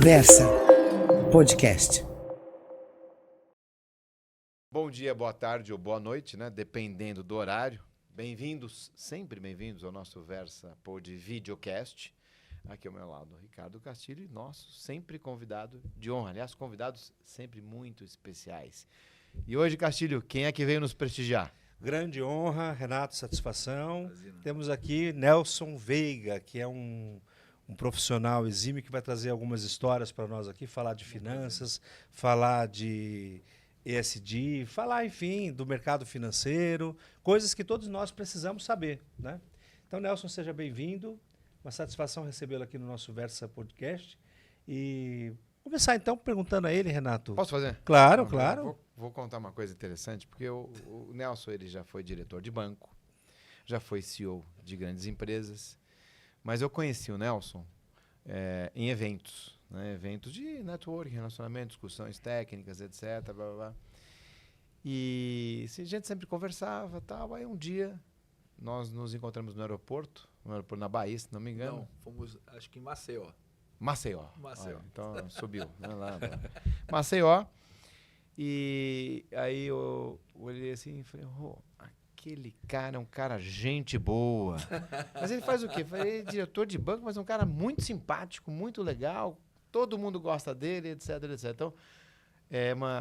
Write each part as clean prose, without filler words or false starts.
Versa Podcast. Bom dia, boa tarde ou boa noite, né? Dependendo do horário. Bem-vindos, sempre bem-vindos ao nosso Versa Pod Videocast. Aqui ao meu lado, Ricardo Castilho, nosso sempre convidado de honra. Aliás, convidados sempre muito especiais. E hoje, Castilho, quem é que veio nos prestigiar? Grande honra, Renato, satisfação. Temos aqui Nelson Veiga, que é um profissional exímio que vai trazer algumas histórias para nós aqui, falar de finanças, falar de ESG, falar, enfim, do mercado financeiro, coisas que todos nós precisamos saber, né? Então, Nelson, seja bem-vindo. Uma satisfação recebê-lo aqui no nosso Versa Podcast. E vou começar, então, perguntando a ele, Renato. Posso fazer? Claro, Não, claro. Vou contar uma coisa interessante, porque o Nelson ele já foi diretor de banco, já foi CEO de grandes empresas, mas eu conheci o Nelson em eventos, né? Eventos de networking, relacionamento, discussões técnicas, etc. Blá, blá, blá. E a gente sempre conversava, tal. Aí um dia nós nos encontramos no aeroporto na Bahia, se não me engano. Não, fomos, acho que em Maceió. Maceió. Maceió. Olha, então subiu. Né, lá. Maceió. E aí eu olhei assim e falei, aquele cara é um cara gente boa. Mas ele faz o quê? Ele é diretor de banco, mas é um cara muito simpático, muito legal. Todo mundo gosta dele, etc, etc. Então,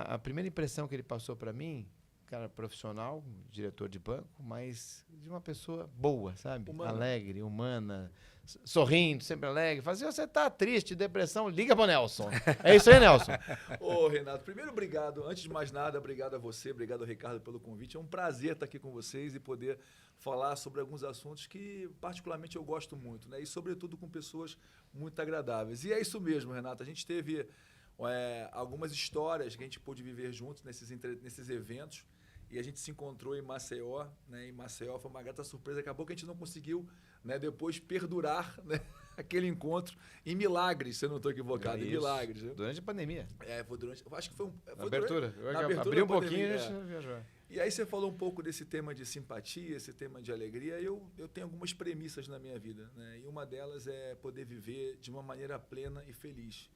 a primeira impressão que ele passou para mim, cara profissional, diretor de banco, mas de uma pessoa boa, sabe? Humana. Alegre, humana, sorrindo, sempre alegre. Fala assim, você tá triste, depressão, liga pro Nelson. É isso aí, Nelson? Ô, Renato, primeiro, obrigado. Antes de mais nada, obrigado a você, obrigado ao Ricardo pelo convite. É um prazer estar aqui com vocês e poder falar sobre alguns assuntos que, particularmente, eu gosto muito, né? E, sobretudo, com pessoas muito agradáveis. E é isso mesmo, Renato. A gente teve algumas histórias que a gente pôde viver juntos nesses eventos. E a gente se encontrou em Maceió, né? Em Maceió foi uma grata surpresa. Acabou que a gente não conseguiu, né, depois perdurar, né, aquele encontro em Milagres, se eu não estou equivocado, em Milagres. Né? Durante a pandemia. Foi durante. Acho que foi na abertura. Na abertura abri um da pouquinho pandemia, e a gente viajou. E aí você falou um pouco desse tema de simpatia, esse tema de alegria. Eu tenho algumas premissas na minha vida, né? E uma delas é poder viver de uma maneira plena e feliz.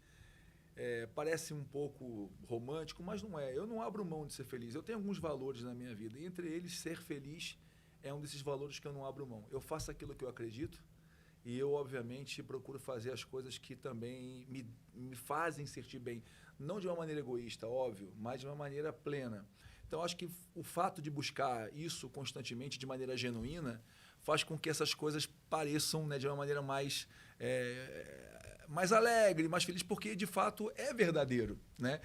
Parece um pouco romântico, mas não é. Eu não abro mão de ser feliz. Eu tenho alguns valores na minha vida. E entre eles, ser feliz é um desses valores que eu não abro mão. Eu faço aquilo que eu acredito e eu, obviamente, procuro fazer as coisas que também me fazem sentir bem. Não de uma maneira egoísta, óbvio, mas de uma maneira plena. Então, acho que o fato de buscar isso constantemente, de maneira genuína, faz com que essas coisas pareçam, né, de uma maneira mais alegre, mais feliz, porque de fato é verdadeiro, né?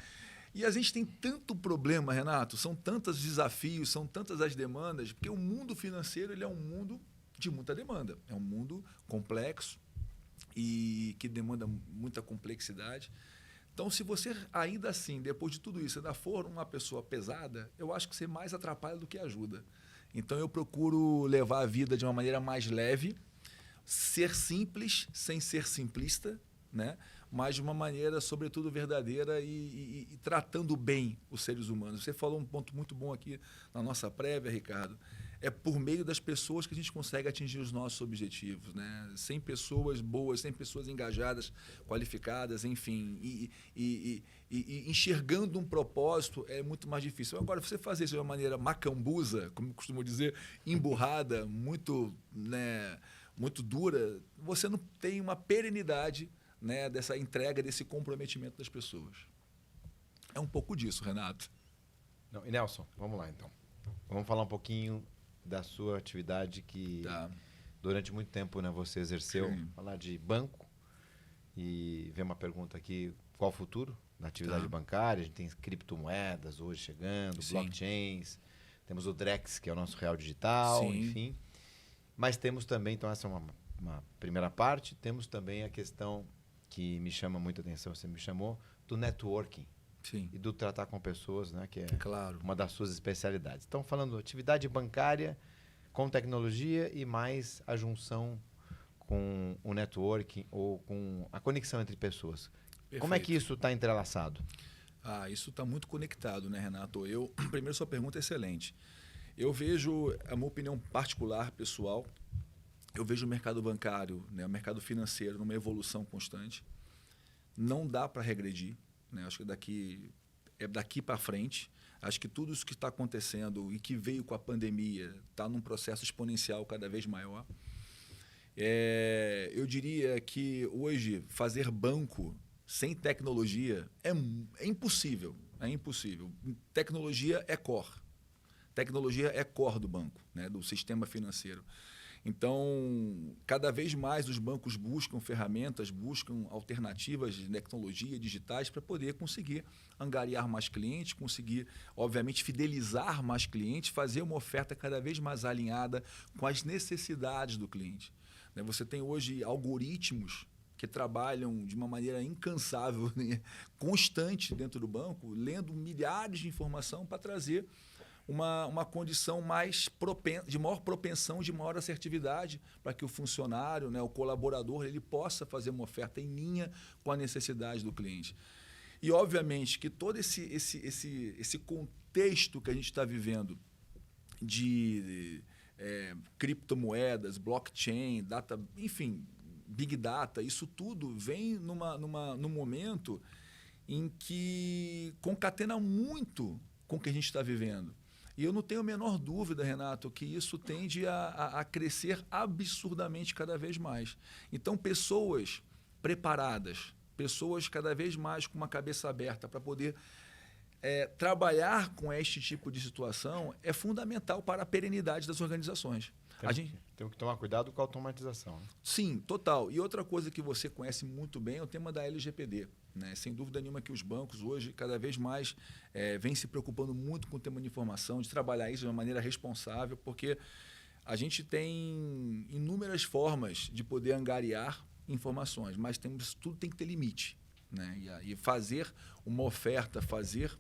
E a gente tem tanto problema, Renato, são tantos desafios, são tantas as demandas, porque o mundo financeiro ele é um mundo de muita demanda, é um mundo complexo e que demanda muita complexidade. Então, se você ainda assim, depois de tudo isso, ainda for uma pessoa pesada, eu acho que você mais atrapalha do que ajuda. Então, eu procuro levar a vida de uma maneira mais leve, ser simples sem ser simplista, né? Mas de uma maneira, sobretudo, verdadeira e tratando bem os seres humanos. Você falou um ponto muito bom aqui na nossa prévia, Ricardo. É por meio das pessoas que a gente consegue atingir os nossos objetivos, né? Sem pessoas boas, sem pessoas engajadas, qualificadas, enfim. E enxergando um propósito é muito mais difícil. Agora, você fazer isso de uma maneira macambuza, como costumo dizer, emburrada, muito, né, muito dura, você não tem uma perenidade, né, dessa entrega, desse comprometimento das pessoas. É um pouco disso, Renato. Não, e Nelson, vamos lá então. Vamos falar um pouquinho da sua atividade que durante muito tempo, né, você exerceu. Sim. Falar de banco e ver uma pergunta aqui, qual o futuro da atividade bancária? A gente tem criptomoedas hoje chegando, Sim. Blockchains, temos o Drex, que é o nosso real digital, Sim. enfim. Mas temos também, então essa é uma primeira parte, temos também a questão que me chama muita atenção, você me chamou, do networking. Sim. E do tratar com pessoas, né, que é Claro. uma das suas especialidades. Então, falando atividade bancária com tecnologia e mais a junção com o networking ou com a conexão entre pessoas. Perfeito. Como é que isso está entrelaçado? Isso está muito conectado, né, Renato? Primeiro, sua pergunta é excelente. Eu vejo, a minha opinião particular, pessoal, eu vejo o mercado bancário, né, o mercado financeiro numa evolução constante. Não dá para regredir, né? Acho que daqui para frente. Acho que tudo isso que está acontecendo e que veio com a pandemia está num processo exponencial cada vez maior. Eu diria que hoje fazer banco sem tecnologia é impossível. É impossível. Tecnologia é core. Tecnologia é core do banco, né, do sistema financeiro. Então, cada vez mais os bancos buscam ferramentas, buscam alternativas de tecnologia digitais para poder conseguir angariar mais clientes, conseguir, obviamente, fidelizar mais clientes, fazer uma oferta cada vez mais alinhada com as necessidades do cliente. Você tem hoje algoritmos que trabalham de uma maneira incansável, né, constante dentro do banco, lendo milhares de informação para trazer uma condição de maior propensão, de maior assertividade, para que o funcionário, né, o colaborador, ele possa fazer uma oferta em linha com a necessidade do cliente. E, obviamente, que todo esse contexto que a gente está vivendo de criptomoedas, blockchain, data, enfim, big data, isso tudo vem num momento em que concatena muito com o que a gente está vivendo. E eu não tenho a menor dúvida, Renato, que isso tende a crescer absurdamente cada vez mais. Então, pessoas preparadas, pessoas cada vez mais com uma cabeça aberta para poder trabalhar com este tipo de situação é fundamental para a perenidade das organizações. Temos que tomar cuidado com a automatização. Né? Sim, total. E outra coisa que você conhece muito bem é o tema da LGPD. Né? Sem dúvida nenhuma que os bancos hoje, cada vez mais, vêm se preocupando muito com o tema de informação, de trabalhar isso de uma maneira responsável, porque a gente tem inúmeras formas de poder angariar informações, mas tudo tem que ter limite. Né? E fazer uma oferta, fazer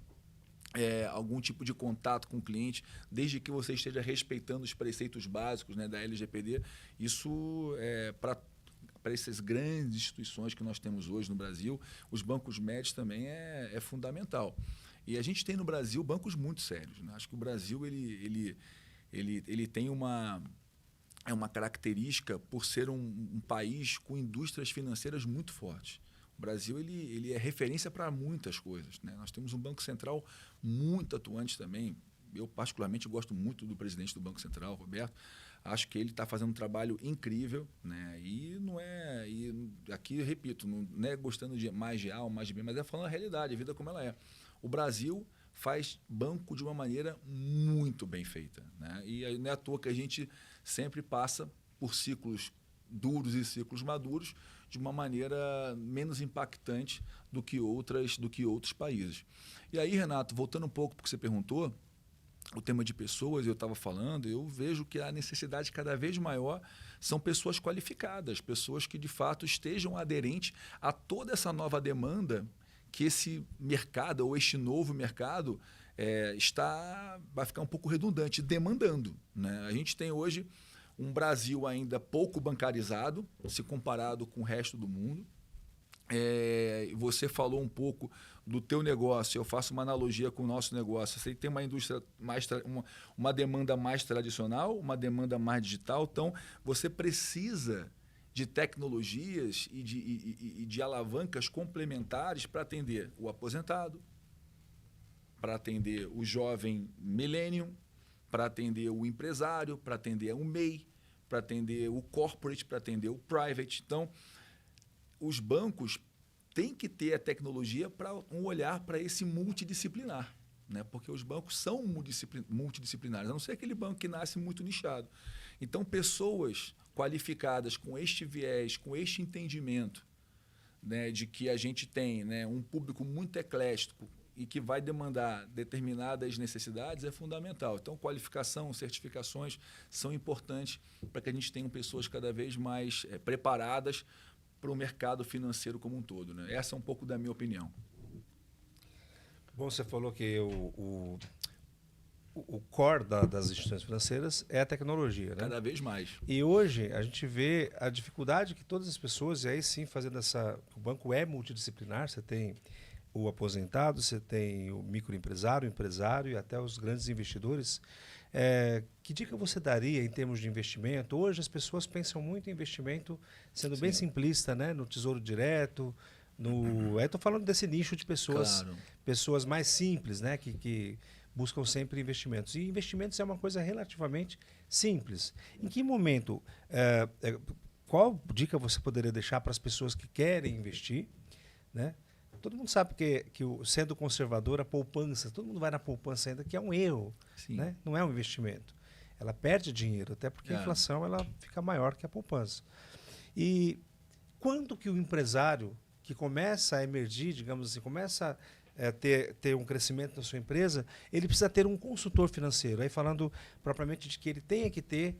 algum tipo de contato com o cliente, desde que você esteja respeitando os preceitos básicos, né, da LGPD, isso para essas grandes instituições que nós temos hoje no Brasil, os bancos médios também é fundamental. E a gente tem no Brasil bancos muito sérios. Né? Acho que o Brasil ele tem uma característica por ser um país com indústrias financeiras muito fortes. O Brasil ele é referência para muitas coisas. Né? Nós temos um Banco Central muito atuante também. Eu, particularmente, gosto muito do presidente do Banco Central, Roberto. Acho que ele está fazendo um trabalho incrível. Né? E não é... aqui, eu repito, não é gostando mais de A ou mais de B, mas é falando a realidade, a vida como ela é. O Brasil faz banco de uma maneira muito bem feita. Né? E não é à toa que a gente sempre passa por ciclos duros e ciclos maduros de uma maneira menos impactante do que outros países. E aí, Renato, voltando um pouco para o que você perguntou, o tema de pessoas, eu estava falando, eu vejo que a necessidade cada vez maior são pessoas qualificadas, pessoas que de fato estejam aderentes a toda essa nova demanda que esse mercado, ou este novo mercado, vai ficar um pouco redundante, demandando. Né? A gente tem hoje um Brasil ainda pouco bancarizado, se comparado com o resto do mundo. Você falou um pouco do teu negócio, eu faço uma analogia com o nosso negócio. Você tem uma indústria uma demanda mais tradicional, uma demanda mais digital, então você precisa de tecnologias e de alavancas complementares para atender o aposentado, para atender o jovem millennium, para atender o empresário, para atender o MEI, para atender o corporate, para atender o private. Então, os bancos têm que ter a tecnologia para um olhar para esse multidisciplinar, né? Porque os bancos são multidisciplinares, a não ser aquele banco que nasce muito nichado. Então, pessoas qualificadas com este viés, com este entendimento, né, de que a gente tem, né, um público muito eclético, e que vai demandar determinadas necessidades é fundamental. Então, qualificação, certificações são importantes para que a gente tenha pessoas cada vez mais preparadas para o mercado financeiro como um todo. Né? Essa é um pouco da minha opinião. Bom, você falou que o core das instituições financeiras é a tecnologia. Né? Cada vez mais. E hoje a gente vê a dificuldade que todas as pessoas, e aí sim fazendo o banco é multidisciplinar, você tem o aposentado, você tem o microempresário, o empresário e até os grandes investidores, Que dica você daria em termos de investimento? Hoje as pessoas pensam muito em investimento, sendo bem simplista, né? No Tesouro Direto, estou falando desse nicho de pessoas, Claro. pessoas mais simples, né? Que buscam sempre investimentos. E investimentos é uma coisa relativamente simples. Em que momento, qual dica você poderia deixar para as pessoas que querem investir, né? Todo mundo sabe sendo conservador, a poupança, todo mundo vai na poupança ainda, que é um erro, Sim. né? Não é um investimento. Ela perde dinheiro, até porque a inflação ela fica maior que a poupança. E quando que o empresário que começa a emergir, digamos assim, começa a ter um crescimento na sua empresa, ele precisa ter um consultor financeiro. Aí falando propriamente de que ele tenha que ter,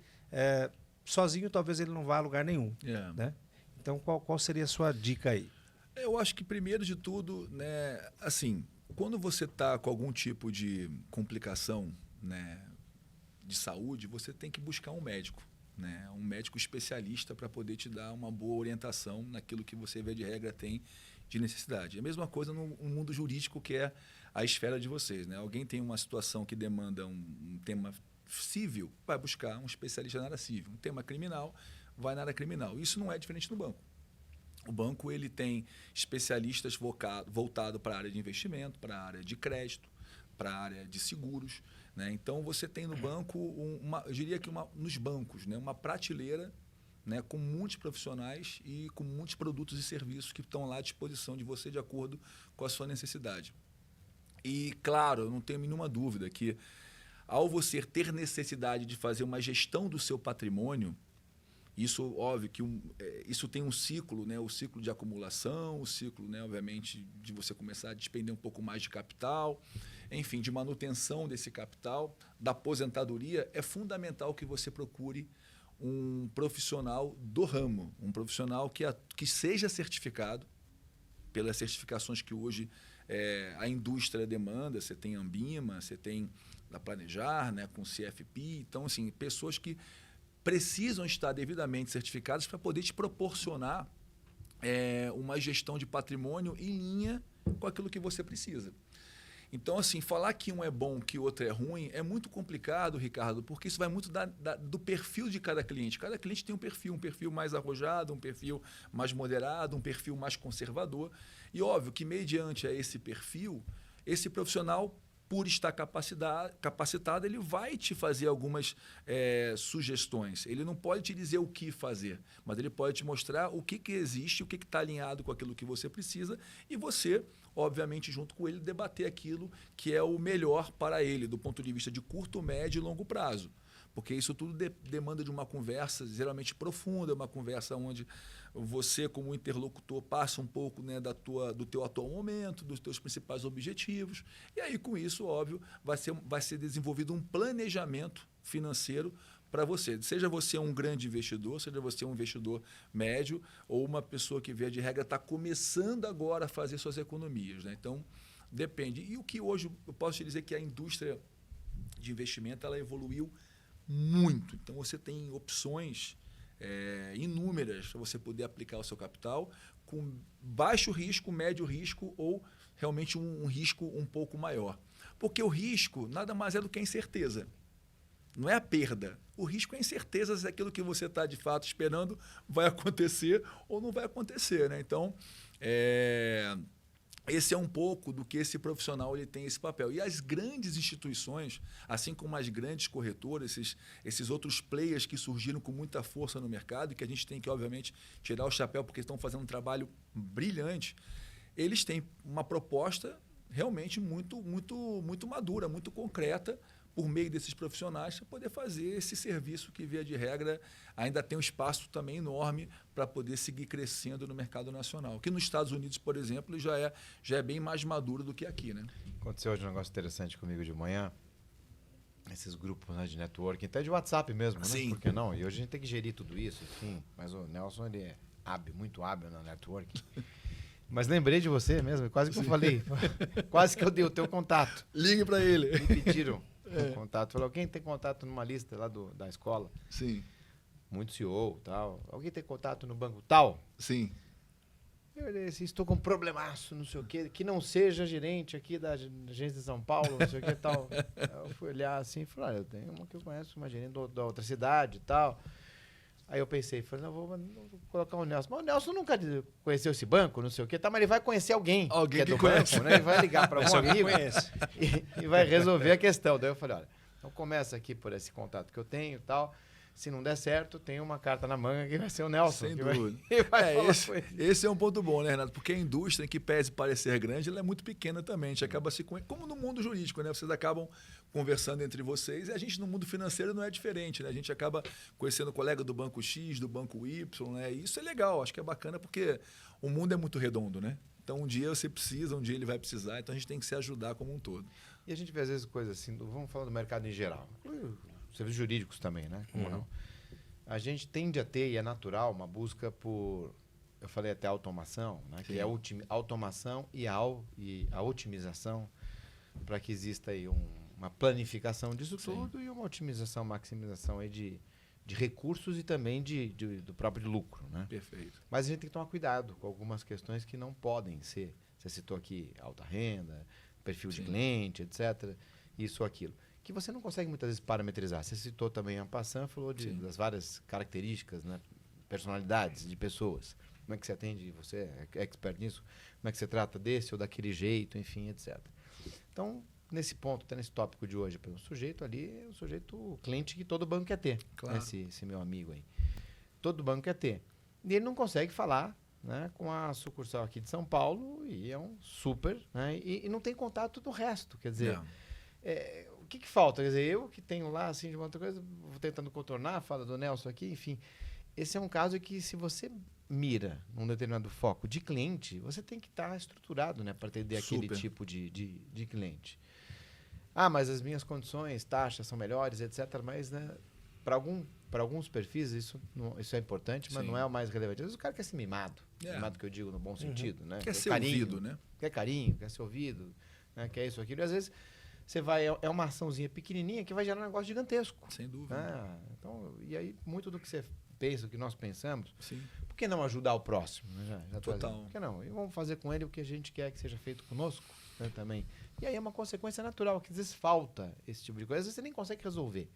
sozinho talvez ele não vá a lugar nenhum. Né? Então qual seria a sua dica aí? Eu acho que primeiro de tudo, né, assim, quando você está com algum tipo de complicação, né, de saúde, você tem que buscar um médico, né, um médico especialista para poder te dar uma boa orientação naquilo que você, via de regra, tem de necessidade. É a mesma coisa no mundo jurídico, que é a esfera de vocês, né? Alguém tem uma situação que demanda um tema civil, vai buscar um especialista na área civil. Um tema criminal, vai na área criminal. Isso não é diferente no banco. O banco ele tem especialistas voltados para a área de investimento, para a área de crédito, para a área de seguros. Né? Então, você tem no banco, eu diria que nos bancos, né? Uma prateleira, né? Com muitos profissionais e com muitos produtos e serviços que estão lá à disposição de você de acordo com a sua necessidade. E, claro, eu não tenho nenhuma dúvida que, ao você ter necessidade de fazer uma gestão do seu patrimônio, isso, óbvio, que isso tem um ciclo, né? O ciclo de acumulação, o ciclo, né? Obviamente, de você começar a despender um pouco mais de capital, enfim, de manutenção desse capital, da aposentadoria. É fundamental que você procure um profissional do ramo, um profissional que seja certificado pelas certificações que hoje a indústria demanda. Você tem Ambima, você tem a Planejar, né? Com CFP. Então, assim, pessoas que precisam estar devidamente certificados para poder te proporcionar uma gestão de patrimônio em linha com aquilo que você precisa. Então, assim, falar que um é bom, que o outro é ruim, é muito complicado, Ricardo, porque isso vai muito do perfil de cada cliente. Cada cliente tem um perfil mais arrojado, um perfil mais moderado, um perfil mais conservador. E óbvio que, mediante a esse perfil, esse profissional, por estar capacitado, ele vai te fazer algumas sugestões. Ele não pode te dizer o que fazer, mas ele pode te mostrar o que existe, o que está alinhado com aquilo que você precisa, e você, obviamente, junto com ele, debater aquilo que é o melhor para ele, do ponto de vista de curto, médio e longo prazo. Porque isso tudo demanda de uma conversa geralmente profunda, uma conversa onde você, como interlocutor, passa um pouco, né, do teu atual momento, dos teus principais objetivos. E aí, com isso, óbvio, vai ser desenvolvido um planejamento financeiro para você. Seja você um grande investidor, seja você um investidor médio ou uma pessoa que, via de regra, está começando agora a fazer suas economias. Né? Então, depende. E o que hoje eu posso te dizer que a indústria de investimento ela evoluiu muito. Então, você tem opções inúmeras para você poder aplicar o seu capital com baixo risco, médio risco ou realmente um risco um pouco maior. Porque o risco nada mais é do que a incerteza. Não é a perda. O risco é a incerteza se aquilo que você está, de fato, esperando vai acontecer ou não vai acontecer. Né? Então, esse é um pouco do que esse profissional ele tem esse papel. E as grandes instituições, assim como as grandes corretoras, esses outros players que surgiram com muita força no mercado e que a gente tem que, obviamente, tirar o chapéu porque estão fazendo um trabalho brilhante, eles têm uma proposta realmente muito, muito, muito madura, muito concreta, por meio desses profissionais, para poder fazer esse serviço que, via de regra, ainda tem um espaço também enorme para poder seguir crescendo no mercado nacional. Que nos Estados Unidos, por exemplo, já é bem mais maduro do que aqui. Né? Aconteceu hoje um negócio interessante comigo de manhã. Esses grupos, né, de networking, até de WhatsApp mesmo, né? Sim. Por que não? E hoje a gente tem que gerir tudo isso, enfim. Mas o Nelson, ele é muito hábil no networking. Mas lembrei de você mesmo, quase que eu falei. Quase que eu dei o teu contato. Ligue para ele. Me pediram o contato. Falou, alguém tem contato numa lista lá da escola? Sim. Muito CEO, tal. Alguém tem contato no banco tal? Sim. eu olhei assim, estou com um problemaço, não sei o quê, que não seja gerente aqui da agência de São Paulo, não sei o que e tal. Aí eu fui olhar assim e falei, eu tenho uma que eu conheço, uma gerente da outra cidade e tal. Aí eu pensei, falei, não, vou colocar o Nelson. Mas o Nelson nunca conheceu esse banco, não sei o quê, tá, mas ele vai conhecer alguém Alguém que é que do conhece. banco, né? Ele vai ligar para algum amigo Conhece. e vai resolver a questão. Daí eu falei, olha, então começa aqui por esse contato que eu tenho e tal. Se não der certo, tem uma carta na manga que vai ser o Nelson. Sem que dúvida. vai falar com ele. Esse é um ponto bom, né, Renato? Porque a indústria, que pese parecer grande, ela é muito pequena também. A gente acaba se conhecendo, como no mundo jurídico, né? Vocês acabam conversando entre vocês e a gente no mundo financeiro não é diferente, né? A gente acaba conhecendo o colega do banco X, do banco Y, né? E isso é legal, acho que é bacana porque o mundo é muito redondo, né? Então um dia você precisa, um dia ele vai precisar, então a gente tem que se ajudar como um todo. E a gente vê às vezes coisas assim, vamos falar do mercado em geral. Serviços jurídicos também, né? Como não? A gente tende a ter, e é natural, uma busca por, eu falei até automação, né? Que é a automação e a otimização para que exista aí uma planificação disso tudo e uma otimização, maximização aí de recursos e também do próprio lucro, né? Perfeito. Mas a gente tem que tomar cuidado com algumas questões que não podem ser. Você citou aqui alta renda, perfil de cliente, etc. Isso ou aquilo. Que você não consegue muitas vezes parametrizar. Você citou também a Passan, falou das várias características, né? Personalidades de pessoas. Como é que você atende? Você é expert nisso? Como é que você trata desse ou daquele jeito, enfim, etc. Então, nesse ponto, até nesse tópico de hoje, o sujeito ali é o cliente que todo banco quer ter. Claro. Esse meu amigo aí. Todo banco quer ter. E ele não consegue falar, né, com a sucursal aqui de São Paulo e é um super, né, e não tem contato do resto. Quer dizer, o que falta? Quer dizer, eu que tenho lá, assim, de uma outra coisa, vou tentando contornar, fala do Nelson aqui, enfim. Esse é um caso que, se você mira num determinado foco de cliente, você tem que estar estruturado, né, para atender aquele tipo de cliente. Ah, mas as minhas condições, taxas são melhores, etc. Mas, né, para alguns perfis isso é importante, mas não é o mais relevante. Às vezes o cara quer ser mimado. Mimado que eu digo no bom sentido, né? Quer ser carinho, ouvido, né? Quer carinho, quer ser ouvido, né? Quer isso, aquilo. E às vezes você vai, é uma açãozinha pequenininha que vai gerar um negócio gigantesco. Sem dúvida. Então, e aí, muito do que você pensa, o que nós pensamos, Sim. por que não ajudar o próximo? Né? Total. Por que não? E vamos fazer com ele o que a gente quer que seja feito conosco, né, também. E aí é uma consequência natural, que às vezes falta esse tipo de coisa. Às vezes você nem consegue resolver.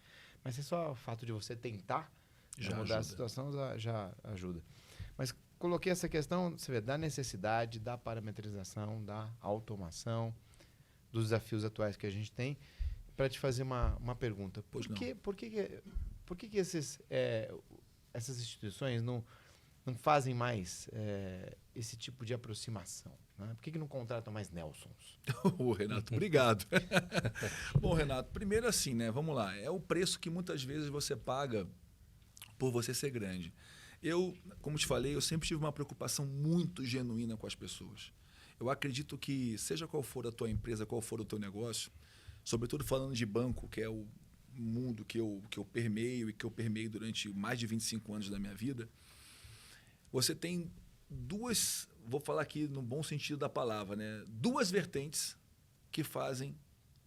Mas é só o fato de você tentar Já mudar ajuda. a situação já ajuda. Mas coloquei essa questão, você vê, da necessidade, da parametrização, da automação, dos desafios atuais que a gente tem, para te fazer uma pergunta. Por que essas instituições não fazem mais esse tipo de aproximação? Né? Por que não contratam mais Nelsons? Ô, Renato, obrigado. Bom, Renato, primeiro assim, né? Vamos lá. É o preço que muitas vezes você paga por você ser grande. Eu, como te falei, eu sempre tive uma preocupação muito genuína com as pessoas. Eu acredito que, seja qual for a tua empresa, qual for o teu negócio, sobretudo falando de banco, que é o mundo que eu permeio e que eu permeio durante mais de 25 anos da minha vida, você tem duas, vou falar aqui no bom sentido da palavra, né? Duas vertentes que fazem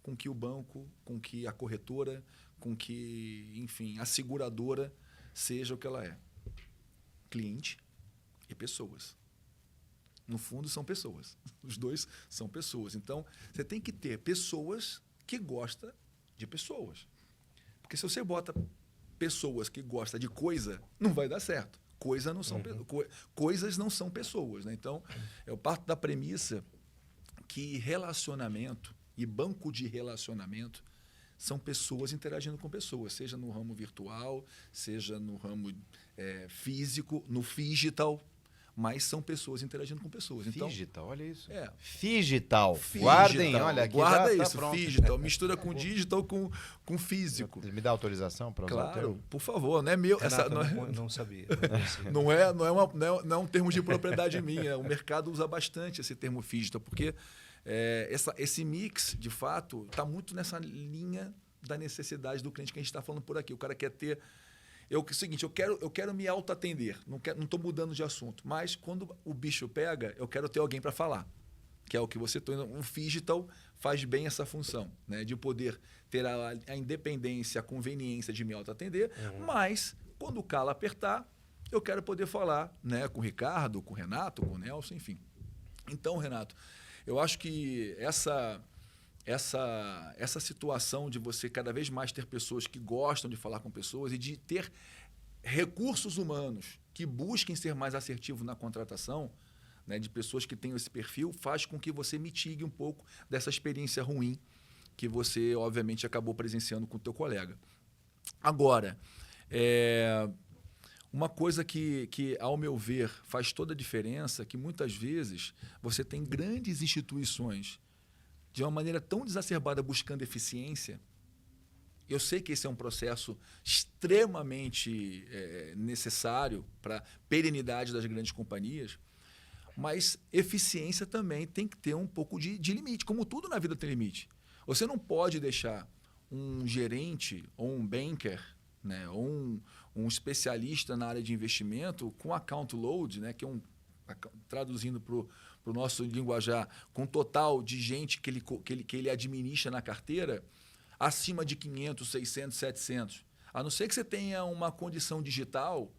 com que o banco, com que a corretora, com que, enfim, a seguradora seja o que ela é. Cliente e pessoas. No fundo, são pessoas. Os dois são pessoas. Então, você tem que ter pessoas que gostam de pessoas. Porque se você bota pessoas que gostam de coisa, não vai dar certo. Coisas não são pessoas. Né? Então, eu parto da premissa que relacionamento e banco de relacionamento são pessoas interagindo com pessoas, seja no ramo virtual, seja no ramo físico, no digital, mas são pessoas interagindo com pessoas. Então, Digital, olha isso. Digital. Guardem, olha aqui. Guarda já isso, tá pronto. digital. Mistura com digital com físico. Me dá autorização para usar o Claro, termo? por favor, não é meu. Renato, não sabia. Não é um termo de propriedade minha. O mercado usa bastante esse termo digital, porque esse mix, de fato, está muito nessa linha da necessidade do cliente que a gente está falando por aqui. O cara quer ter... É o seguinte, eu quero me auto-atender, não estou mudando de assunto, mas quando o bicho pega, eu quero ter alguém para falar, que é o que você... O digital faz bem essa função, né, de poder ter a independência, a conveniência de me auto-atender, mas quando o calo apertar, eu quero poder falar, né, com o Ricardo, com o Renato, com o Nelson, enfim. Então, Renato, eu acho que essa situação de você cada vez mais ter pessoas que gostam de falar com pessoas e de ter recursos humanos que busquem ser mais assertivos na contratação, né, de pessoas que tenham esse perfil, faz com que você mitigue um pouco dessa experiência ruim que você, obviamente, acabou presenciando com o teu colega. Agora, uma coisa que, ao meu ver, faz toda a diferença, que muitas vezes você tem grandes instituições de uma maneira tão exacerbada buscando eficiência. Eu sei que esse é um processo extremamente necessário para a perenidade das grandes companhias, mas eficiência também tem que ter um pouco de limite, como tudo na vida tem limite. Você não pode deixar um gerente ou um banker, né, ou um especialista na área de investimento com account load, né, que é traduzindo para o nosso linguajar, com total de gente que ele administra na carteira, acima de 500, 600, 700. A não ser que você tenha uma condição digital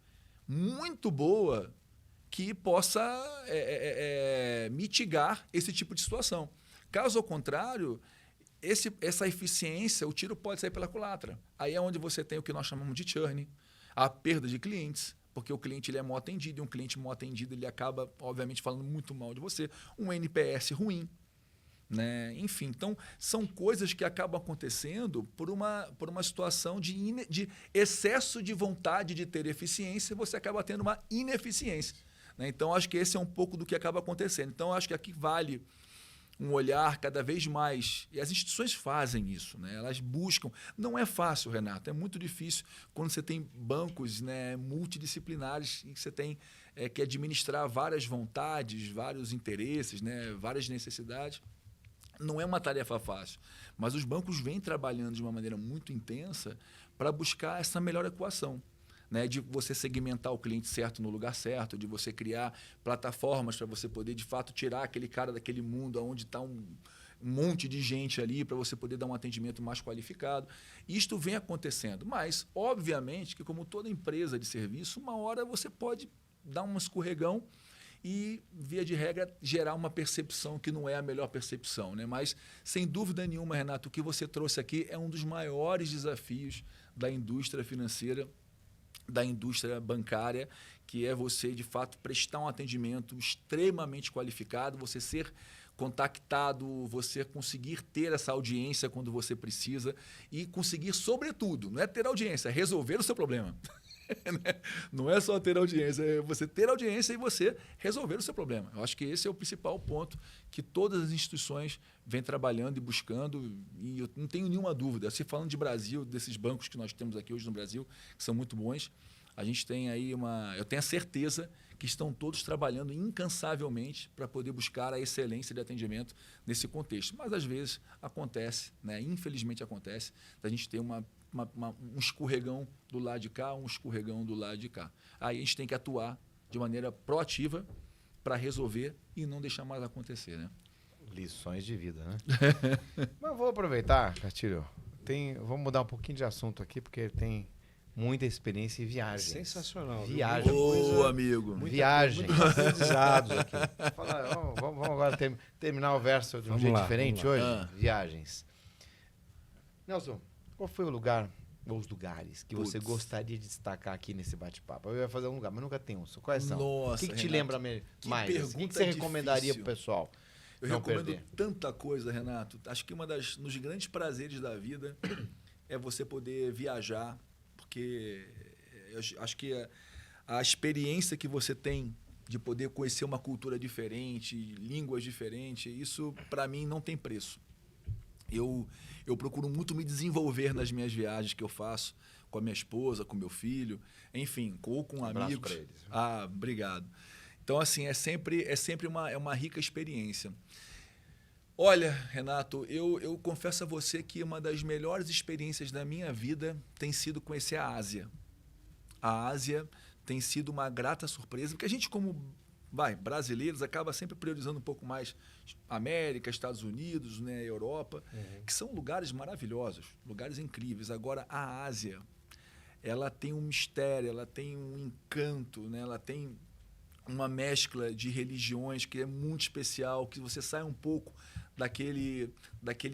muito boa que possa mitigar esse tipo de situação. Caso ao contrário, essa eficiência, o tiro pode sair pela culatra. Aí é onde você tem o que nós chamamos de churn, a perda de clientes, porque o cliente ele é mal atendido, e um cliente mal atendido ele acaba, obviamente, falando muito mal de você. Um NPS ruim. Né? Enfim, então, são coisas que acabam acontecendo por uma situação de excesso de vontade de ter eficiência, você acaba tendo uma ineficiência. Né? Então, acho que esse é um pouco do que acaba acontecendo. Então, acho que aqui vale um olhar cada vez mais, e as instituições fazem isso, né? Elas buscam. Não é fácil, Renato, é muito difícil quando você tem bancos, né, multidisciplinares e você tem que administrar várias vontades, vários interesses, né, várias necessidades. Não é uma tarefa fácil, mas os bancos vêm trabalhando de uma maneira muito intensa para buscar essa melhor equação. Né, de você segmentar o cliente certo no lugar certo, de você criar plataformas para você poder, de fato, tirar aquele cara daquele mundo onde está um monte de gente ali para você poder dar um atendimento mais qualificado. Isto vem acontecendo, mas, obviamente, que como toda empresa de serviço, uma hora você pode dar um escorregão e, via de regra, gerar uma percepção que não é a melhor percepção. Né? Mas, sem dúvida nenhuma, Renato, o que você trouxe aqui é um dos maiores desafios da indústria financeira, da indústria bancária, que é você, de fato, prestar um atendimento extremamente qualificado, você ser contactado, você conseguir ter essa audiência quando você precisa e conseguir, sobretudo, não é ter audiência, é resolver o seu problema. Não é só ter audiência, é você ter audiência e você resolver o seu problema. Eu acho que esse é o principal ponto que todas as instituições vêm trabalhando e buscando, e eu não tenho nenhuma dúvida. Se falando de Brasil, desses bancos que nós temos aqui hoje no Brasil, que são muito bons, a gente tem aí eu tenho a certeza que estão todos trabalhando incansavelmente para poder buscar a excelência de atendimento nesse contexto. Mas, às vezes, acontece, né? Infelizmente acontece, da gente ter um escorregão do lado de cá, um escorregão do lado de cá. Aí a gente tem que atuar de maneira proativa para resolver e não deixar mais acontecer. Né? Lições de vida, né? Mas vou aproveitar, Castilho. Vamos mudar um pouquinho de assunto aqui, porque tem muita experiência em viagens. Sensacional. Viagem. Ô, amigo. Viagem. Muitos aprendizados aqui. Vamos agora terminar o verso de um jeito diferente hoje. Viagens. Nelson, qual foi o lugar ou os lugares que você gostaria de destacar aqui nesse bate-papo? Eu ia fazer um lugar, mas nunca tem um. Quais são? Nossa, o que te Renato, lembra mais? O que você difícil. recomendaria para o pessoal? Eu não recomendo perder? tanta coisa, Renato. Acho que dos grandes prazeres da vida é você poder viajar, porque eu acho que a experiência que você tem de poder conhecer uma cultura diferente, línguas diferentes, isso, para mim, não tem preço. Eu procuro muito me desenvolver nas minhas viagens que eu faço com a minha esposa, com meu filho, enfim, ou com amigos. Pra eles. Ah, obrigado. Então, assim, é sempre uma rica experiência. Olha, Renato, eu confesso a você que uma das melhores experiências da minha vida tem sido conhecer a Ásia. A Ásia tem sido uma grata surpresa, porque a gente, como brasileiros, acaba sempre priorizando um pouco mais América, Estados Unidos, né, Europa, que são lugares maravilhosos, lugares incríveis. Agora, a Ásia ela tem um mistério, ela tem um encanto, né? Ela tem uma mescla de religiões que é muito especial, que você sai um pouco daquele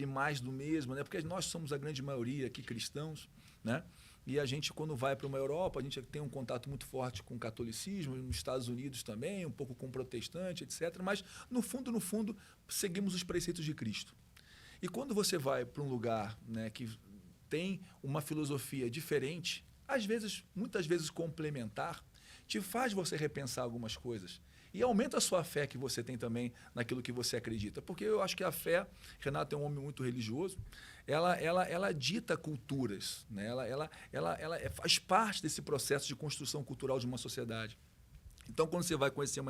mais do mesmo, né? Porque nós somos a grande maioria aqui cristãos, né? E a gente, quando vai para uma Europa, a gente tem um contato muito forte com o catolicismo, nos Estados Unidos também, um pouco com o protestante, etc. Mas, no fundo, seguimos os preceitos de Cristo. E quando você vai para um lugar, né, que tem uma filosofia diferente, às vezes, muitas vezes complementar, te faz você repensar algumas coisas. E aumenta a sua fé que você tem também naquilo que você acredita. Porque eu acho que a fé, Renato é um homem muito religioso, ela dita culturas, né? Ela faz parte desse processo de construção cultural de uma sociedade. Então, quando você vai conhecer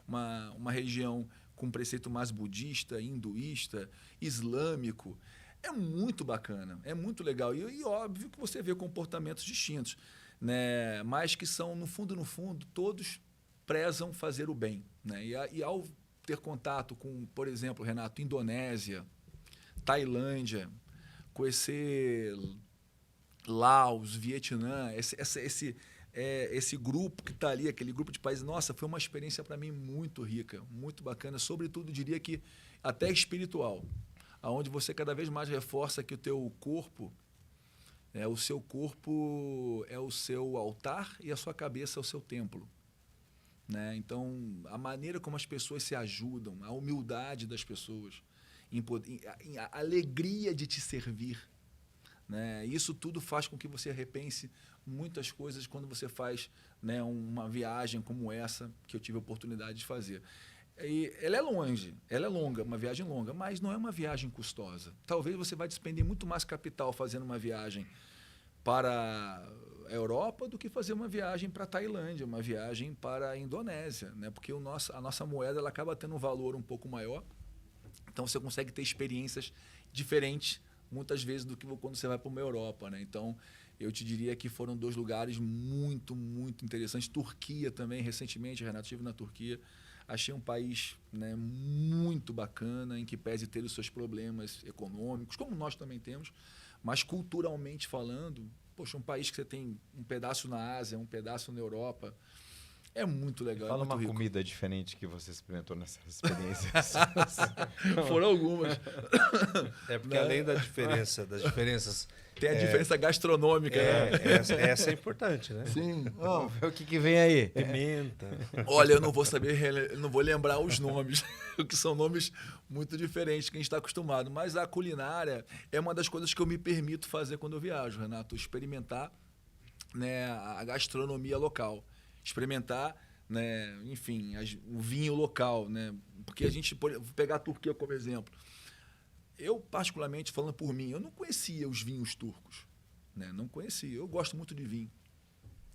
uma região com um preceito mais budista, hinduísta, islâmico, é muito bacana, é muito legal. E óbvio que você vê comportamentos distintos, né? Mas que são, no fundo, todos prezam fazer o bem, né? E ao ter contato com, por exemplo, Renato, Indonésia, Tailândia, conhecer Laos, Vietnã, esse grupo que está ali, aquele grupo de países, nossa, foi uma experiência para mim muito rica, muito bacana, sobretudo diria que até espiritual, aonde você cada vez mais reforça que o teu corpo, o seu corpo é o seu altar e a sua cabeça é o seu templo. Né? Então, a maneira como as pessoas se ajudam, a humildade das pessoas, a alegria de te servir, né? Isso tudo faz com que você repense muitas coisas quando você faz, né, uma viagem como essa que eu tive a oportunidade de fazer. E ela é longa, uma viagem longa, mas não é uma viagem custosa. Talvez você vai despender muito mais capital fazendo uma viagem para a Europa do que fazer uma viagem para a Tailândia, uma viagem para a Indonésia, né? Porque a nossa moeda ela acaba tendo um valor um pouco maior, então você consegue ter experiências diferentes muitas vezes do que quando você vai para uma Europa, né? Então eu te diria que foram 2 lugares muito, muito interessantes. Turquia também, recentemente, Renato, estive na Turquia, achei um país, né, muito bacana, em que pese ter os seus problemas econômicos, como nós também temos, mas culturalmente falando, poxa, um país que você tem um pedaço na Ásia, um pedaço na Europa, é muito legal. Fala é muito uma rico. comida diferente que você experimentou nessas experiências. Foram algumas. É porque além das diferenças... Tem a diferença gastronômica. Né? Essa é importante, né? Sim. Vamos ver o que vem aí. Pimenta. Olha, eu não vou lembrar os nomes, que são nomes muito diferentes que a gente está acostumado. Mas a culinária é uma das coisas que eu me permito fazer quando eu viajo, Renato. Experimentar, né, a gastronomia local. Experimentar, né, enfim, o vinho local. Né? Porque a gente pode pegar a Turquia como exemplo. Eu, particularmente, falando por mim, eu não conhecia os vinhos turcos. Né? Não conhecia. Eu gosto muito de vinho.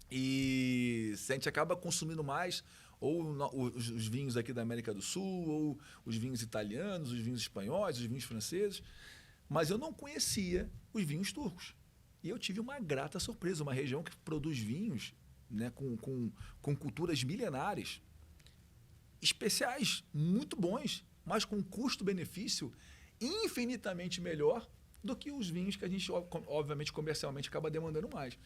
E a gente acaba consumindo mais ou os vinhos aqui da América do Sul, ou os vinhos italianos, os vinhos espanhóis, os vinhos franceses. Mas eu não conhecia os vinhos turcos. E eu tive uma grata surpresa. Uma região que produz vinhos, né, com culturas milenares, especiais, muito bons, mas com custo-benefício infinitamente melhor do que os vinhos que a gente, obviamente, comercialmente acaba demandando mais.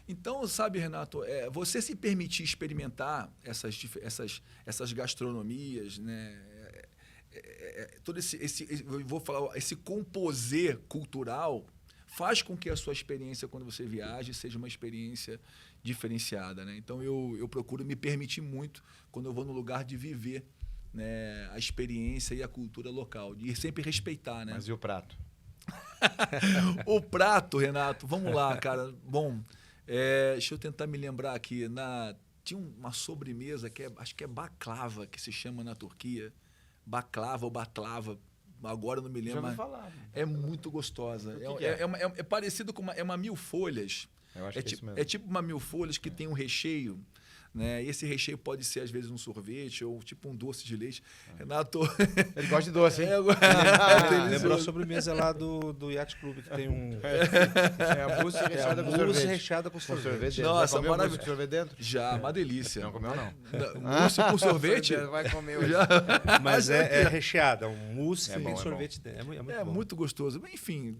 Então, sabe, Renato, você se permitir experimentar essas gastronomias, né, todo esse composê cultural faz com que a sua experiência quando você viaja seja uma experiência diferenciada, né? Então, eu procuro me permitir muito quando eu vou no lugar de viver, né, a experiência e a cultura local, de sempre respeitar, né? Mas e o prato? O prato, Renato, vamos lá, cara. Bom, deixa eu tentar me lembrar aqui. Tinha uma sobremesa que acho que é baklava, que se chama na Turquia. Baklava ou batlava. Agora eu não me lembro. Já ouvi falar. É muito gostosa. Que é? É parecido com uma 1000 folhas. Eu acho que é isso mesmo. É tipo uma 1000 folhas que tem um recheio, né? E esse recheio pode ser, às vezes, um sorvete ou tipo um doce de leite. Renato... Ele gosta de doce, hein? Lembrou a sobremesa lá do Yacht Club, que tem um... É a mousse recheada com sorvete. recheada com sorvete. dentro. Nossa, Vai comer maravilhoso. mousse com sorvete dentro? Já, uma delícia. Não comeu, não. Mousse com sorvete? Vai comer hoje. Mas é recheada, um mousse É que bom, tem é sorvete dentro. É muito É bom. muito gostoso. Enfim,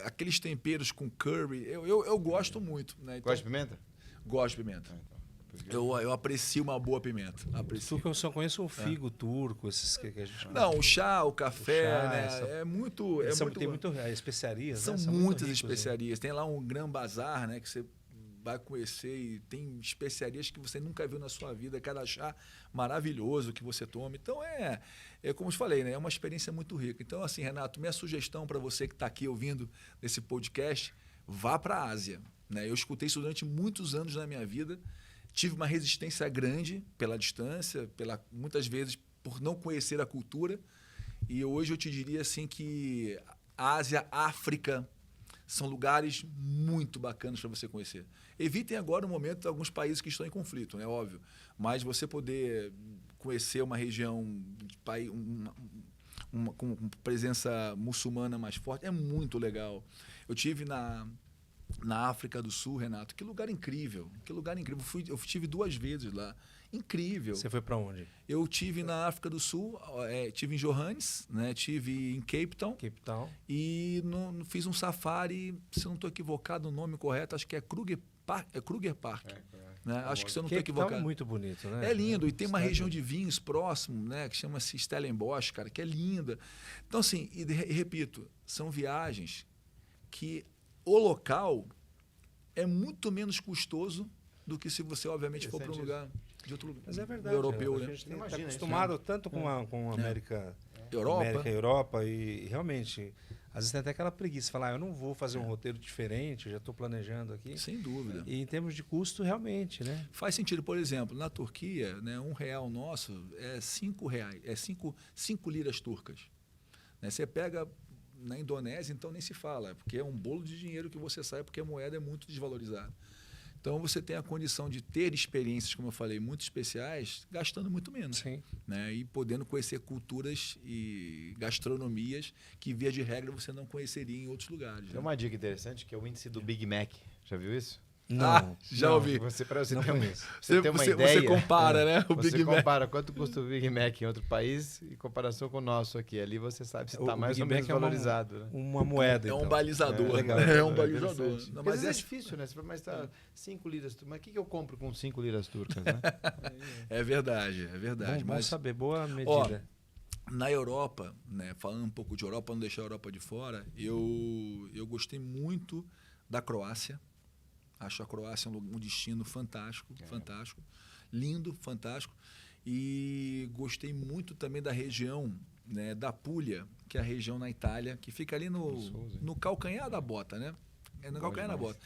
aqueles temperos com curry, eu gosto muito. Né? Então, Gosta de pimenta? gosto de pimenta. Eu aprecio uma boa pimenta. Aprecio. Turco, eu só conheço o figo turco, esses que a gente... Não, o chá, o café, O chá, né? essa- É muito. É muito tem muito especiarias, São né? muitas muito ricos, né? especiarias. Tem lá um Gran Bazar, né? Que você vai conhecer e tem especiarias que você nunca viu na sua vida. Cada chá maravilhoso que você toma. Então, é como eu te falei, né? É uma experiência muito rica. Então, assim, Renato, minha sugestão para você que está aqui ouvindo esse podcast, vá para a Ásia. Né? Eu escutei isso durante muitos anos na minha vida. Tive uma resistência grande pela distância, muitas vezes por não conhecer a cultura. E hoje eu te diria assim que a Ásia, África, são lugares muito bacanas para você conhecer. Evitem agora o momento de alguns países que estão em conflito, né? Óbvio. Mas você poder conhecer uma região de país, com presença muçulmana mais forte é muito legal. Eu tive na África do Sul, Renato. Que lugar incrível. Que lugar incrível. Eu estive 2 vezes lá. Incrível. Você foi para onde? Eu tive na África do Sul, tive em Johannes, né? Tive em Cape Town. Cape Town. E fiz um safari, se eu não estou equivocado, o nome correto, acho que é Kruger Park. Né? Acho que se eu não estou Cape Town equivocado. é muito bonito, né? É lindo, e tem uma Cidade- região de vinhos próximo, né, que chama-se Stellenbosch, cara, que é linda. Então, assim, e repito, são viagens que o local é muito menos custoso do que se você, obviamente, for para um lugar de outro lugar. Mas é verdade. Europeu, a né? gente está Imagina isso, acostumado tanto com a América, Europa e realmente, às vezes tem até aquela preguiça de falar, eu não vou fazer um roteiro diferente, eu já estou planejando aqui. Sem dúvida. E em termos de custo, realmente, né? Faz sentido, por exemplo, na Turquia, né, R$1 nosso é R$5, é 5 liras turcas. Né, você pega na Indonésia, então nem se fala, porque é um bolo de dinheiro que você sai, porque a moeda é muito desvalorizada. Então você tem a condição de ter experiências, como eu falei, muito especiais, gastando muito menos. Sim. Né, e podendo conhecer culturas e gastronomias que, via de regra, você não conheceria em outros lugares. Tem Né? uma dica interessante que é o índice do Big Mac. Já viu isso? Não, já ouvi. Para você Não ter, conheço. você ter uma ideia. Você compara, né? O Você Big Mac. compara quanto custa o Big Mac em outro país em comparação com o nosso aqui. Ali você sabe se está O mais Big ou menos Mac é uma- valorizado. Né? Uma moeda, É um então. balizador. legal. É um balizador. Interessante. Não, Porque às mas vezes é é difícil, né? Você fala, mas tá 5 liras. Mas o que eu compro com 5 liras turcas, né? É verdade, é verdade. Bom Mas saber, boa medida. Ó, na Europa, né, falando um pouco de Europa, não deixar a Europa de fora, eu gostei muito da Croácia. Acho a Croácia um destino fantástico, fantástico. Lindo, fantástico. E gostei muito também da região, né, da Puglia, que é a região na Itália, que fica ali no calcanhar da bota, né? É no calcanhar da bota.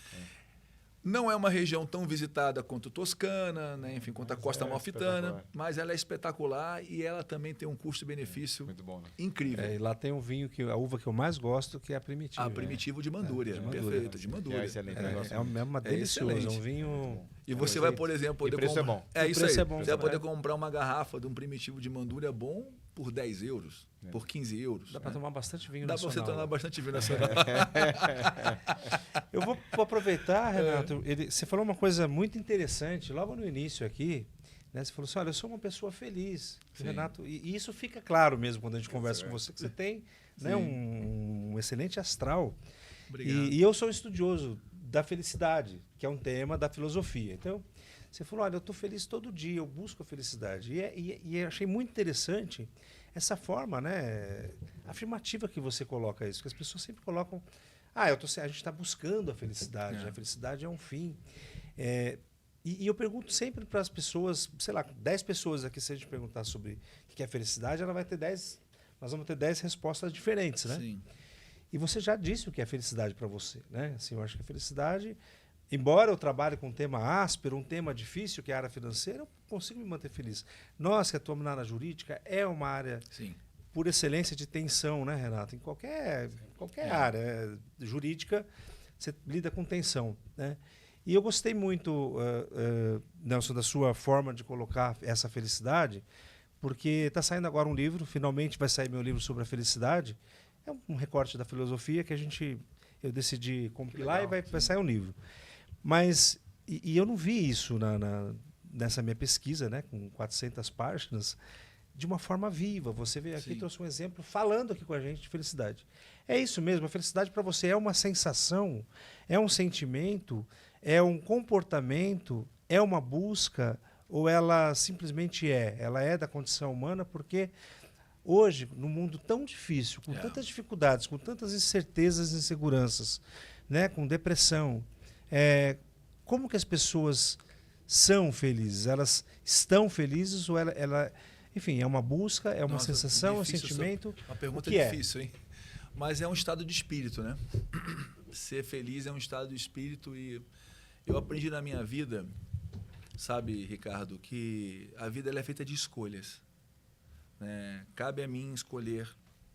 Não é uma região tão visitada quanto Toscana, né? Enfim, quanto a Costa Amalfitana, espetacular. mas ela é espetacular e ela também tem um custo-benefício Muito bom, né? incrível. E lá tem um vinho, a uva que eu mais gosto, que é a Primitiva. A Primitivo de Mandúria, de Mandúria. perfeito, de Mandúria. É excelente. É, eu gosto é muito. uma deliciosa, é um excelente. vinho... E você vai, por exemplo, poder E preço é comprar... bom. É O isso preço aí. é bom, Você vai poder né? comprar uma garrafa de um Primitivo de Mandúria bom por 10 euros, por 15 euros. Dá para tomar bastante vinho Dá para nacional. você tomar bastante vinho nacional. Eu vou aproveitar, Renato. Você falou uma coisa muito interessante logo no início aqui. Né? Você falou assim: olha, eu sou uma pessoa feliz. Sim. Renato, e isso fica claro mesmo quando a gente conversa com você, que você tem, né, um excelente astral. Obrigado. E eu sou estudioso da felicidade, que é um tema da filosofia. Então, você falou: olha, eu estou feliz todo dia, eu busco a felicidade. E eu achei muito interessante essa forma, né, afirmativa que você coloca isso, que as pessoas sempre colocam. A gente está buscando a felicidade, É. a felicidade é um fim. E eu pergunto sempre para as pessoas, sei lá, 10 pessoas aqui, se a gente perguntar sobre o que é felicidade, nós vamos ter 10 respostas diferentes, né? Sim. E você já disse o que é felicidade para você, né? Assim, eu acho que a felicidade, embora eu trabalhe com um tema áspero, um tema difícil, que é a área financeira, eu consigo me manter feliz. Nós que atuamos na área jurídica, é uma área Sim. por excelência de tensão, né, Renato? Em qualquer área jurídica, você lida com tensão, né? E eu gostei muito, Nelson, da sua forma de colocar essa felicidade, porque está saindo agora um livro, finalmente vai sair meu livro sobre a felicidade. É um recorte da filosofia que eu decidi compilar legal, e vai sair um livro. Mas, e eu não vi isso nessa minha pesquisa, né, com 400 páginas, de uma forma viva. Você veio aqui e trouxe um exemplo falando aqui com a gente de felicidade. É isso mesmo, a felicidade para você é uma sensação, é um sentimento, é um comportamento, é uma busca, ou ela simplesmente ela é da condição humana, porque hoje, num mundo tão difícil, com tantas dificuldades, com tantas incertezas e inseguranças, né, com depressão, como que as pessoas são felizes? Elas estão felizes ou enfim, é uma busca, é uma sensação, é um sentimento? Uma pergunta o que difícil, hein? Mas é um estado de espírito, né? Ser feliz é um estado de espírito e eu aprendi na minha vida, sabe, Ricardo, que a vida ela é feita de escolhas. Né? Cabe a mim escolher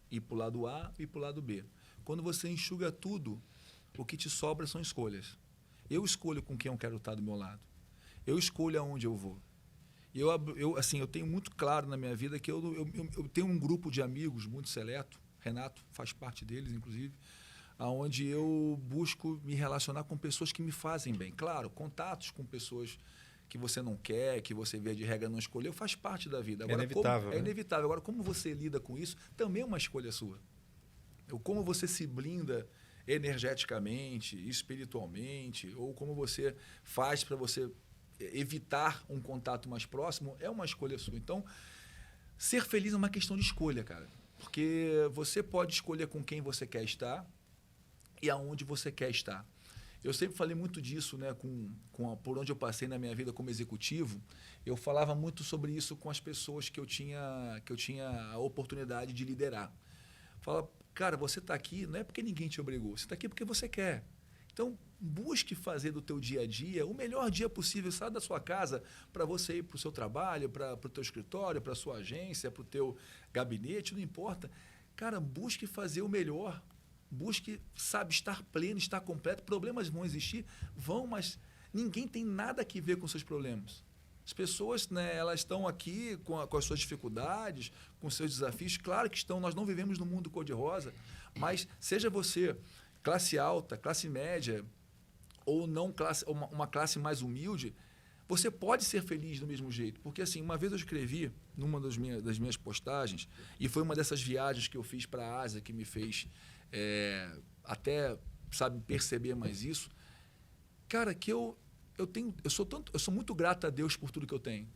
ir para o lado A e para o lado B. Quando você enxuga tudo, o que te sobra são escolhas. Eu escolho com quem eu quero estar do meu lado. Eu escolho aonde eu vou. Eu tenho muito claro na minha vida que eu tenho um grupo de amigos muito seleto, Renato faz parte deles, inclusive, onde eu busco me relacionar com pessoas que me fazem bem. Claro, contatos com pessoas que você não quer, que você vê de regra não escolheu, faz parte da vida. Agora, é inevitável. É inevitável. Agora, como você lida com isso, também é uma escolha sua. Como você se blinda energeticamente, espiritualmente, ou como você faz para você evitar um contato mais próximo, é uma escolha sua. Então, ser feliz é uma questão de escolha, cara. Porque você pode escolher com quem você quer estar e aonde você quer estar. Eu sempre falei muito disso, né, por onde eu passei na minha vida como executivo. Eu falava muito sobre isso com as pessoas que eu tinha a oportunidade de liderar. Fala, cara, você está aqui não é porque ninguém te obrigou, você está aqui porque você quer. Então, busque fazer do teu dia a dia o melhor dia possível. Sai da sua casa para você ir para o seu trabalho, para o teu escritório, para a sua agência, para o teu gabinete, não importa. Cara, busque fazer o melhor. Busque, sabe, estar pleno, estar completo. Problemas vão existir? Vão, mas ninguém tem nada a ver com seus problemas. As pessoas, né, elas estão aqui com as suas dificuldades, com seus desafios. Claro que estão, nós não vivemos num mundo cor-de-rosa, mas seja você classe alta, classe média, ou não uma classe mais humilde, você pode ser feliz do mesmo jeito. Porque, assim, uma vez eu escrevi numa das minhas postagens, e foi uma dessas viagens que eu fiz para a Ásia que me fez até, sabe, perceber mais isso. Cara, que eu sou muito grato a Deus por tudo que eu tenho.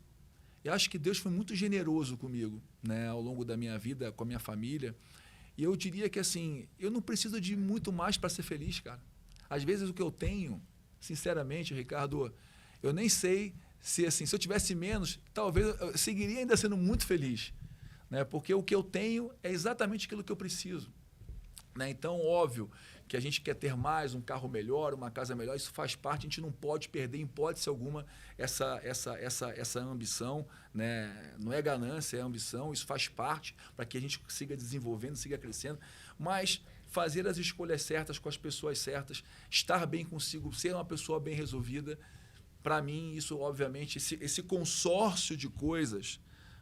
E acho que Deus foi muito generoso comigo, né, ao longo da minha vida, com a minha família. E eu diria que, assim, eu não preciso de muito mais para ser feliz, cara. Às vezes o que eu tenho, sinceramente, Ricardo, eu nem sei se, assim, se eu tivesse menos, talvez eu seguiria ainda sendo muito feliz, né? Porque o que eu tenho é exatamente aquilo que eu preciso, né? Então, óbvio que a gente quer ter mais, um carro melhor, uma casa melhor, isso faz parte, a gente não pode perder, em hipótese alguma, essa ambição, né? Não é ganância, é ambição, isso faz parte para que a gente siga desenvolvendo, siga crescendo, mas fazer as escolhas certas com as pessoas certas, estar bem consigo, ser uma pessoa bem resolvida, para mim, isso, obviamente, esse consórcio de coisas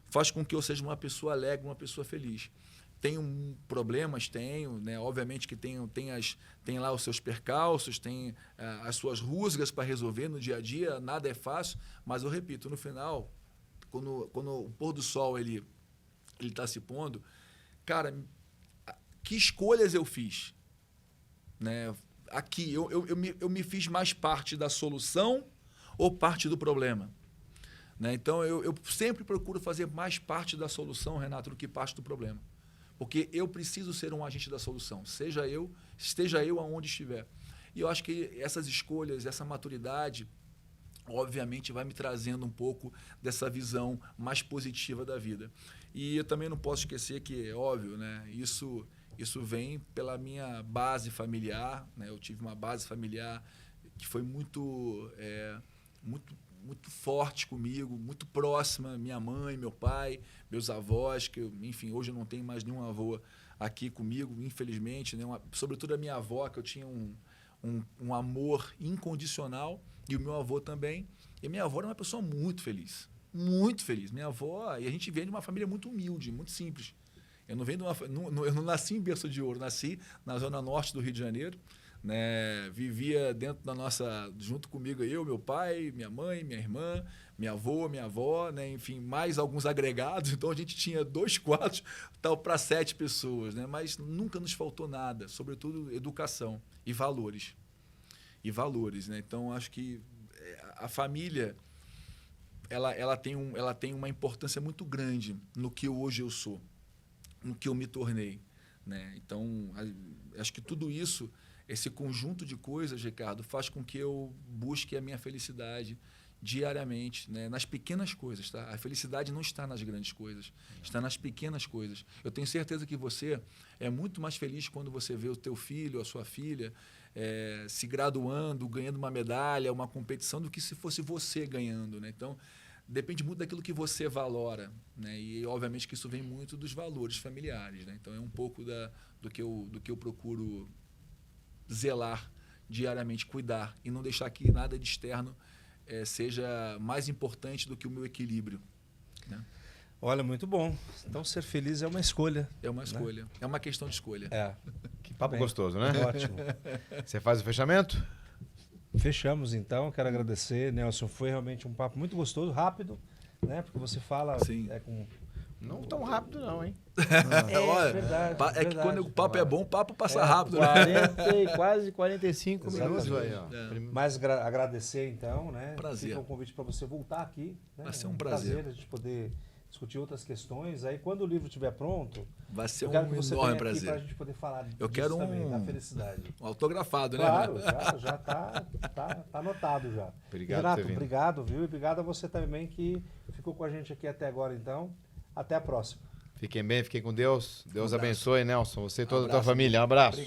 faz com que eu seja uma pessoa alegre, uma pessoa feliz. Tenho problemas, né? Obviamente que tem lá os seus percalços, tem as suas rusgas para resolver no dia a dia, nada é fácil, mas eu repito, no final, quando o pôr do sol ele está se pondo, cara, que escolhas eu fiz, né? Aqui, eu me fiz mais parte da solução ou parte do problema, né? Então, eu sempre procuro fazer mais parte da solução, Renato, do que parte do problema. Porque eu preciso ser um agente da solução, esteja eu aonde estiver. E eu acho que essas escolhas, essa maturidade, obviamente, vai me trazendo um pouco dessa visão mais positiva da vida. E eu também não posso esquecer que, é óbvio, né, isso vem pela minha base familiar, né? Eu tive uma base familiar que foi muito forte comigo, muito próxima, minha mãe, meu pai, meus avós, que enfim, hoje eu não tenho mais nenhum avô aqui comigo, infelizmente, né? Sobretudo a minha avó, que eu tinha um amor incondicional, e o meu avô também. E a minha avó era uma pessoa muito feliz. Muito feliz. Minha avó, e a gente vem de uma família muito humilde, muito simples. Eu não nasci em berço de ouro, nasci na zona norte do Rio de Janeiro, né? Vivia dentro da nossa, junto comigo eu, meu pai, minha mãe, minha irmã, minha avó, minha avó, né? Enfim, mais alguns agregados. Então a gente tinha 2 quartos para 7 pessoas, né? Mas nunca nos faltou nada, sobretudo educação e valores. E valores, né? Então acho que a família ela tem uma importância muito grande no que hoje eu sou, no que eu me tornei, né? Então, acho que tudo isso, esse conjunto de coisas, Ricardo, faz com que eu busque a minha felicidade diariamente, né? Nas pequenas coisas, tá? A felicidade não está nas grandes coisas, está nas pequenas coisas. Eu tenho certeza que você é muito mais feliz quando você vê o teu filho, a sua filha, se graduando, ganhando uma medalha, uma competição, do que se fosse você ganhando, né? Então, depende muito daquilo que você valora, né? E obviamente que isso vem muito dos valores familiares, né? Então é um pouco do que eu procuro zelar diariamente, cuidar e não deixar que nada de externo seja mais importante do que o meu equilíbrio, né? Olha, muito bom. Então ser feliz é uma escolha. É uma escolha, é uma questão de escolha. Que papo Bem, gostoso, né? Ótimo. Você faz o fechamento? Fechamos então, quero agradecer, Nelson. Foi realmente um papo muito gostoso, rápido, né? Porque você fala Sim. com. Não tão rápido não, hein? Olha, verdade, que verdade. quando o papo é bom, o papo passa rápido, né? Quase 45 Exatamente. minutos aí, ó. Mas agradecer então, né? Prazer. Fica um convite para você voltar aqui. Né? Vai ser um prazer. A gente poder discutir outras questões. Aí quando o livro estiver pronto, Vai ser eu quero um que você enorme venha aqui para a prazer. gente poder falar Eu quero também, da felicidade. Um autografado, né? Claro, já tá anotado já. Obrigado Renato, por ter vindo. obrigado, viu? E obrigado a você também que ficou com a gente aqui até agora, então. Até a próxima. Fiquem bem, fiquem com Deus. Deus Um abraço. abençoe, Nelson. Você e toda a tua Abraço. família. Um abraço. Obrigado.